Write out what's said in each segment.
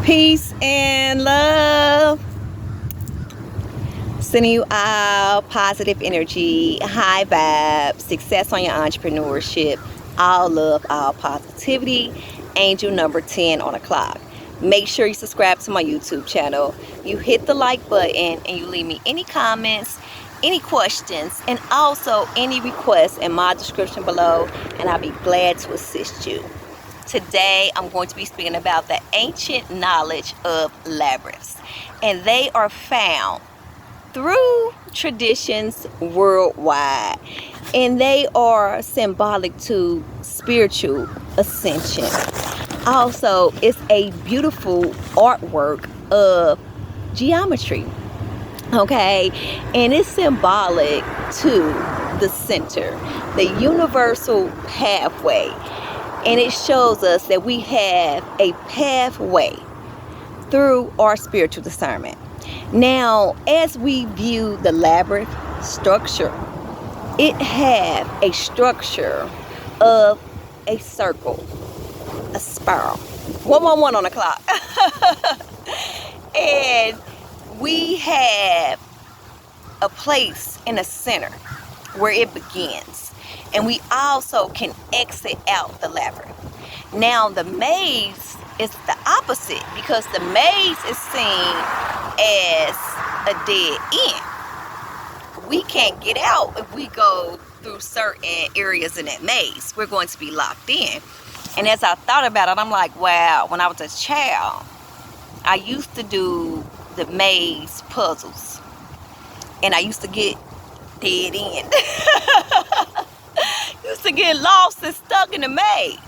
Peace and love. Sending you all positive energy, high vibes, success on your entrepreneurship, all love, all positivity. Angel number 10 on the clock. Make sure you subscribe to my YouTube channel. You hit the like button and you leave me any comments, any questions, and also any requests in my description below, and I'll be glad to assist you. Today, I'm going to be speaking about the ancient knowledge of labyrinths, and they are found through traditions worldwide, and they are symbolic to spiritual ascension. Also, it's a beautiful artwork of geometry, okay, and it's symbolic to the center, the universal pathway. And it shows us that we have a pathway through our spiritual discernment. Now, as we view the labyrinth structure, it has a structure of a circle, a spiral. 111 on the clock. And we have a place in the center where it begins. And we also can exit out the labyrinth. Now, the maze is the opposite, because the maze is seen as a dead end. We can't get out if we go through certain areas in that maze. We're going to be locked in. And as I thought about it, I'm like, wow, when I was a child, I used to do the maze puzzles. And I used to get dead end. Used to get lost and stuck in the maze.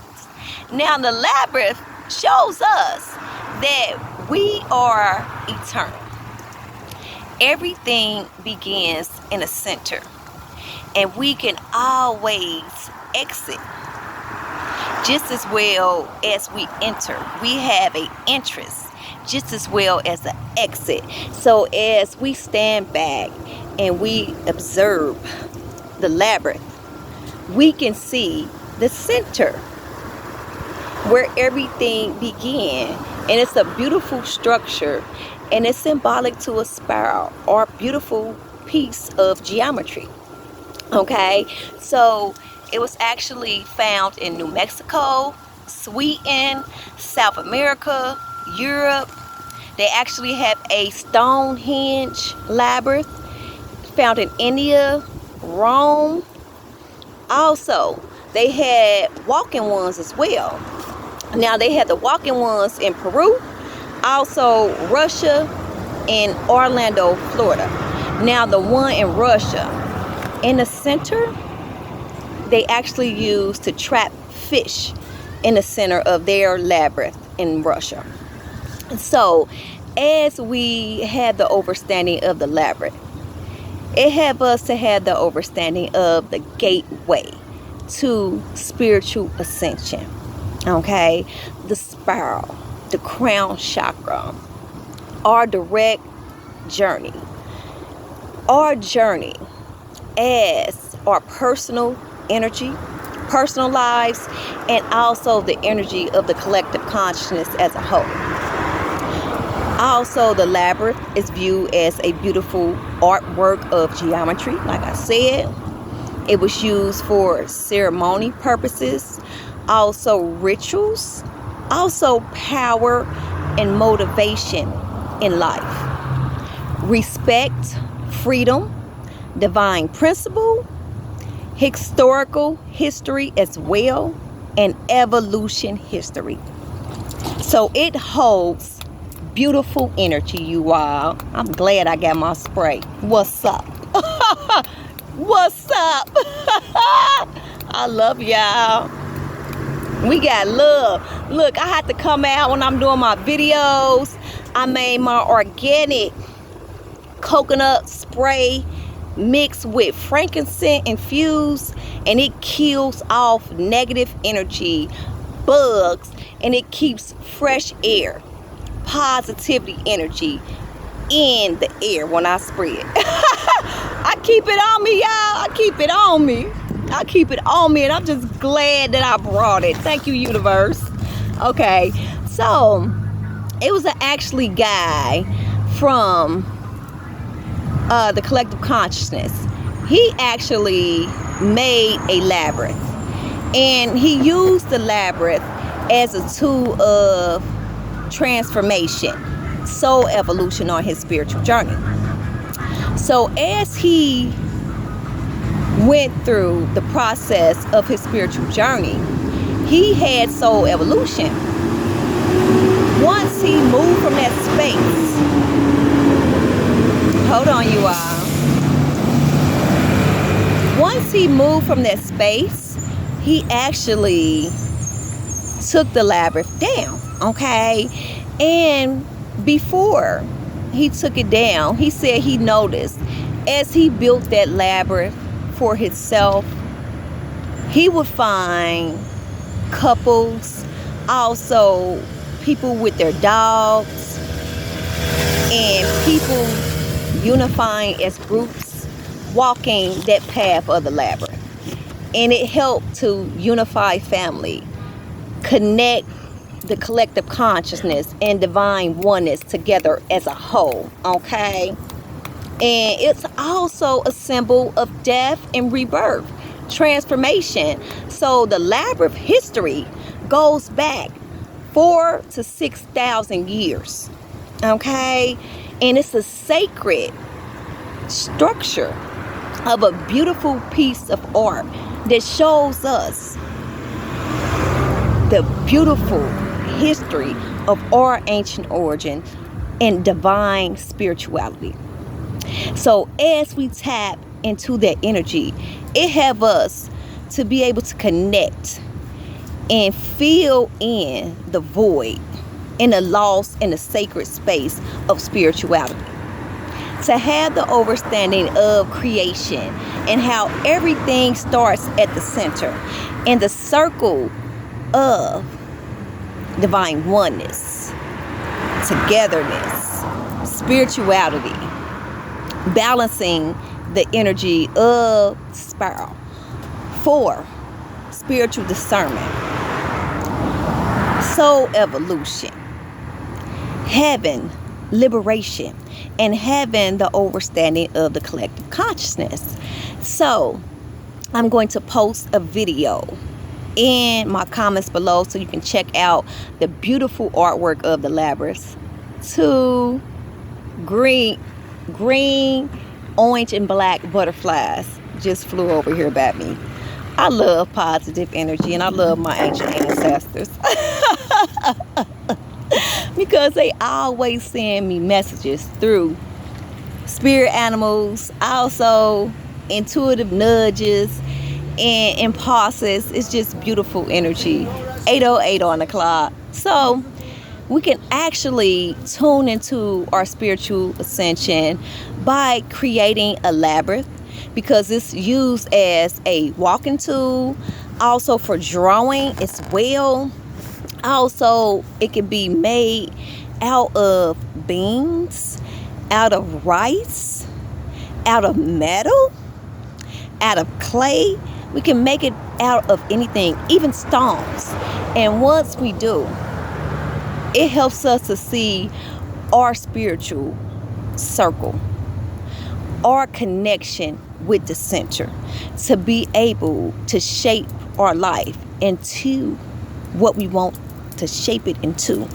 Now the labyrinth shows us that we are eternal. Everything begins in a center, and we can always exit just as well as we enter. We have an entrance just as well as an exit. So as we stand back and we observe the labyrinth, we can see the center where everything began, and it's a beautiful structure, and it's symbolic to a spiral or beautiful piece of geometry. Okay, so it was actually found in New Mexico, Sweden, South America, Europe. They actually have a Stonehenge labyrinth found in India, Rome. Also, they had walking ones as well. Now, they had the walking ones in Peru, also Russia, and Orlando, Florida. Now, the one in Russia, in the center, they actually used to trap fish in the center of their labyrinth in Russia. So, as we had the understanding of the labyrinth, it helped us to have the understanding of the gateway to spiritual ascension. Okay, the spiral, the crown chakra, our direct journey, our journey as our personal energy, personal lives, and also the energy of the collective consciousness as a whole. Also, the labyrinth is viewed as a beautiful artwork of geometry. Like I said, it was used for ceremony purposes, also rituals, also power and motivation in life. Respect, freedom, divine principle, historical history as well, and evolution history. So it holds beautiful energy, you all. I'm glad I got my spray. What's up? What's up? I love y'all. We got love. Look, I had to come out when I'm doing my videos. I made my organic coconut spray mixed with frankincense infused, and it kills off negative energy, bugs, and it keeps fresh air, positivity energy in the air when I spray it. I keep it on me, y'all. I keep it on me. I keep it on me, and I'm just glad that I brought it. Thank you, universe. Okay, so It was actually guy from the collective consciousness. He actually made a labyrinth, and he used the labyrinth as a tool of transformation, soul evolution on his spiritual journey. So as he went through the process of his spiritual journey, he had soul evolution. Once he moved from that space, hold on you all. Once he moved from that space, he actually took the labyrinth down, okay? And before he took it down, he said he noticed as he built that labyrinth for himself, he would find couples, also people with their dogs, and people unifying as groups, walking that path of the labyrinth. And it helped to unify family, connect the collective consciousness and divine oneness together as a whole, okay? And it's also a symbol of death and rebirth, transformation. So the Labyrinth history goes back 4,000 to 6,000 years, okay? And it's a sacred structure of a beautiful piece of art that shows us the beautiful history of our ancient origin and divine spirituality. So as we tap into that energy, it have us to be able to connect and fill in the void in the lost in the sacred space of spirituality. To have the understanding of creation and how everything starts at the center and the circle of divine oneness, togetherness, spirituality, balancing the energy of the spiral. 4, spiritual discernment, soul evolution, heaven, liberation, and having the understanding of the collective consciousness. So I'm going to post a video in my comments below so you can check out the beautiful artwork of the labyrinth. 2 green, orange, and black butterflies just flew over here by me. I love positive energy, and I love my ancient ancestors because they always send me messages through spirit animals, also intuitive nudges and impulses. It's just beautiful energy. 8:08 on the clock. So we can actually tune into our spiritual ascension by creating a labyrinth, because it's used as a walking tool, also for drawing as well. Also, it can be made out of beans, out of rice, out of metal, out of clay. We can make it out of anything, even stones. And once we do, it helps us to see our spiritual circle, our connection with the center, to be able to shape our life into what we want to shape it into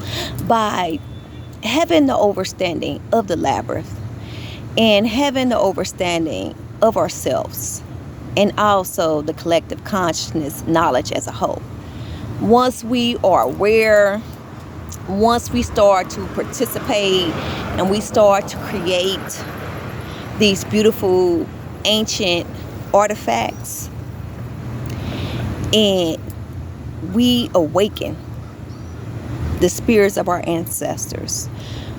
by having the understanding of the labyrinth and having the understanding of ourselves and also the collective consciousness knowledge as a whole. Once we are aware, once we start to participate and we start to create these beautiful ancient artifacts, and we awaken the spirits of our ancestors,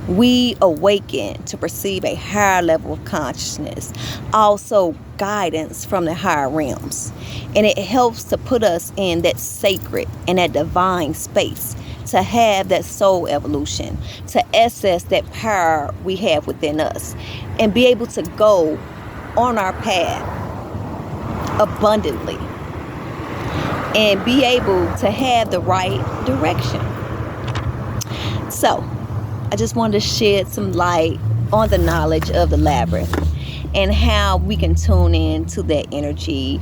we awaken to perceive a higher level of consciousness, also guidance from the higher realms, and it helps to put us in that sacred and that divine space, to have that soul evolution, to access that power we have within us, and be able to go on our path abundantly and be able to have the right direction. So I just wanted to shed some light on the knowledge of the labyrinth and how we can tune in to that energy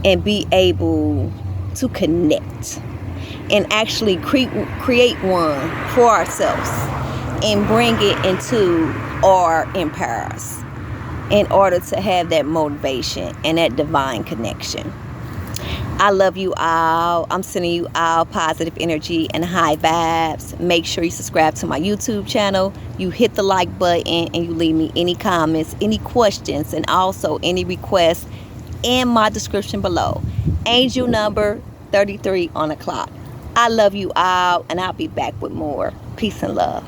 and be able to connect and actually create one for ourselves and bring it into our empires in order to have that motivation and that divine connection. I love you all. I'm sending you all positive energy and high vibes. Make sure you subscribe to my YouTube channel. You hit the like button and you leave me any comments, any questions, and also any requests in my description below. Angel number 33 on the clock. I love you all, and I'll be back with more. Peace and love.